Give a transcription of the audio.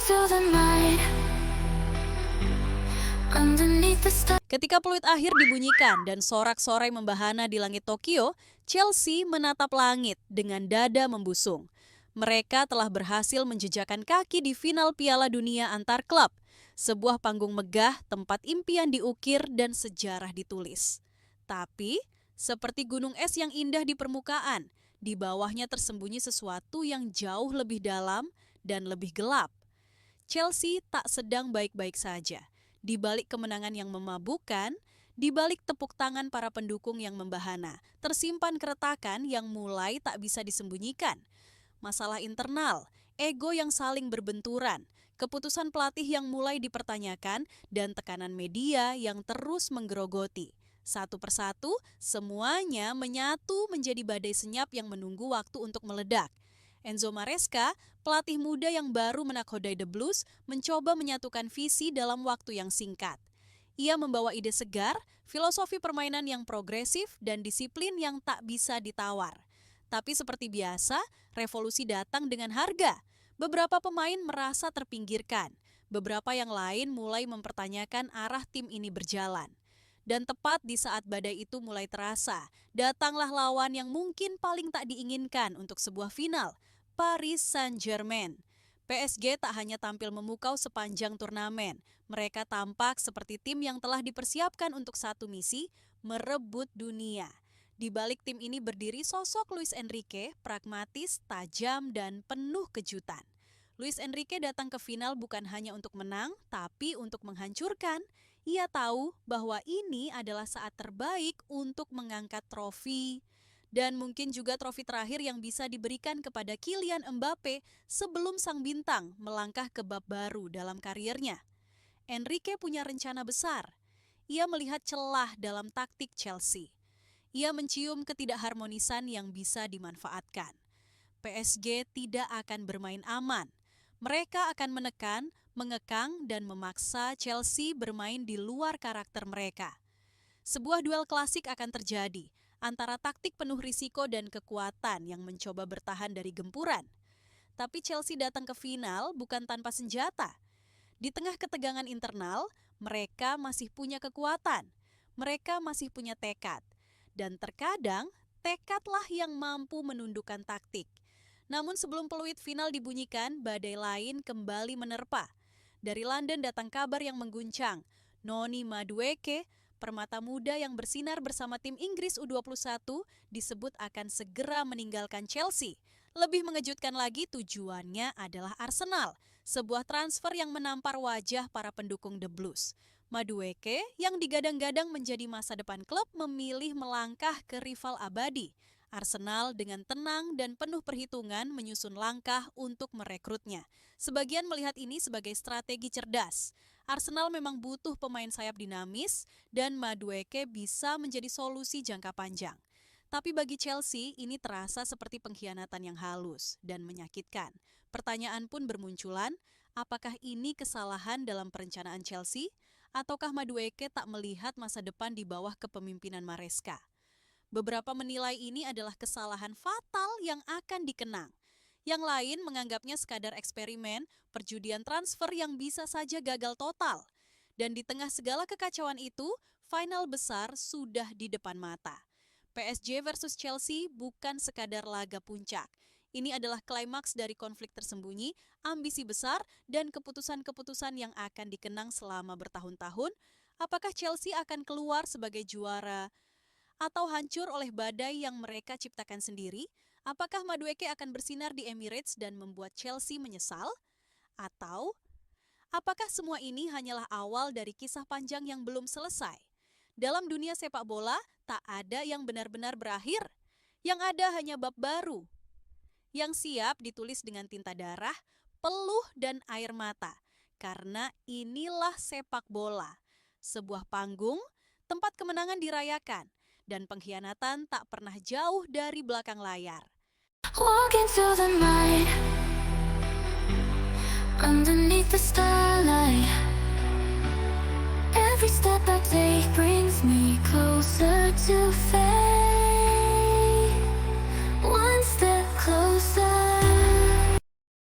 through the night underneath the stars. Ketika peluit akhir dibunyikan dan sorak-sorai membahana di langit Tokyo, Chelsea menatap langit dengan dada membusung. Mereka telah berhasil menjejakkan kaki di final Piala Dunia antar klub, sebuah panggung megah tempat impian diukir dan sejarah ditulis. Tapi, seperti gunung es yang indah di permukaan, di bawahnya tersembunyi sesuatu yang jauh lebih dalam dan lebih gelap. Chelsea tak sedang baik-baik saja. Di balik kemenangan yang memabukkan, di balik tepuk tangan para pendukung yang membahana, tersimpan keretakan yang mulai tak bisa disembunyikan. Masalah internal, ego yang saling berbenturan, keputusan pelatih yang mulai dipertanyakan, dan tekanan media yang terus menggerogoti. Satu persatu, semuanya menyatu menjadi badai senyap yang menunggu waktu untuk meledak. Enzo Maresca, pelatih muda yang baru menakodai The Blues, mencoba menyatukan visi dalam waktu yang singkat. Ia membawa ide segar, filosofi permainan yang progresif, dan disiplin yang tak bisa ditawar. Tapi seperti biasa, revolusi datang dengan harga. Beberapa pemain merasa terpinggirkan. Beberapa yang lain mulai mempertanyakan arah tim ini berjalan. Dan tepat di saat badai itu mulai terasa, datanglah lawan yang mungkin paling tak diinginkan untuk sebuah final, Paris Saint-Germain. PSG tak hanya tampil memukau sepanjang turnamen, mereka tampak seperti tim yang telah dipersiapkan untuk satu misi, merebut dunia. Di balik tim ini berdiri sosok Luis Enrique, pragmatis, tajam, dan penuh kejutan. Luis Enrique datang ke final bukan hanya untuk menang, tapi untuk menghancurkan. Ia tahu bahwa ini adalah saat terbaik untuk mengangkat trofi. Dan mungkin juga trofi terakhir yang bisa diberikan kepada Kylian Mbappe sebelum sang bintang melangkah ke bab baru dalam karirnya. Enrique punya rencana besar. Ia melihat celah dalam taktik Chelsea. Ia mencium ketidakharmonisan yang bisa dimanfaatkan. PSG tidak akan bermain aman. Mereka akan menekan, mengekang, dan memaksa Chelsea bermain di luar karakter mereka. Sebuah duel klasik akan terjadi antara taktik penuh risiko dan kekuatan yang mencoba bertahan dari gempuran. Tapi Chelsea datang ke final bukan tanpa senjata. Di tengah ketegangan internal, mereka masih punya kekuatan. Mereka masih punya tekad. Dan terkadang, tekadlah yang mampu menundukkan taktik. Namun sebelum peluit final dibunyikan, badai lain kembali menerpa. Dari London datang kabar yang mengguncang. Noni Madueke, permata muda yang bersinar bersama tim Inggris U21, disebut akan segera meninggalkan Chelsea. Lebih mengejutkan lagi, tujuannya adalah Arsenal, sebuah transfer yang menampar wajah para pendukung The Blues. Madueke yang digadang-gadang menjadi masa depan klub memilih melangkah ke rival abadi. Arsenal dengan tenang dan penuh perhitungan menyusun langkah untuk merekrutnya. Sebagian melihat ini sebagai strategi cerdas. Arsenal memang butuh pemain sayap dinamis dan Madueke bisa menjadi solusi jangka panjang. Tapi bagi Chelsea ini terasa seperti pengkhianatan yang halus dan menyakitkan. Pertanyaan pun bermunculan, apakah ini kesalahan dalam perencanaan Chelsea? Ataukah Madueke tak melihat masa depan di bawah kepemimpinan Maresca? Beberapa menilai ini adalah kesalahan fatal yang akan dikenang. Yang lain menganggapnya sekadar eksperimen, perjudian transfer yang bisa saja gagal total. Dan di tengah segala kekacauan itu, final besar sudah di depan mata. PSG versus Chelsea bukan sekadar laga puncak. Ini adalah klimaks dari konflik tersembunyi, ambisi besar, dan keputusan-keputusan yang akan dikenang selama bertahun-tahun. Apakah Chelsea akan keluar sebagai juara atau hancur oleh badai yang mereka ciptakan sendiri? Apakah Madueke akan bersinar di Emirates dan membuat Chelsea menyesal? Atau apakah semua ini hanyalah awal dari kisah panjang yang belum selesai? Dalam dunia sepak bola, tak ada yang benar-benar berakhir. Yang ada hanya bab baru yang siap ditulis dengan tinta darah, peluh, dan air mata. Karena inilah sepak bola. Sebuah panggung, tempat kemenangan dirayakan, dan pengkhianatan tak pernah jauh dari belakang layar. Walking through the night underneath the starlight. Every step I take brings me closer to faith.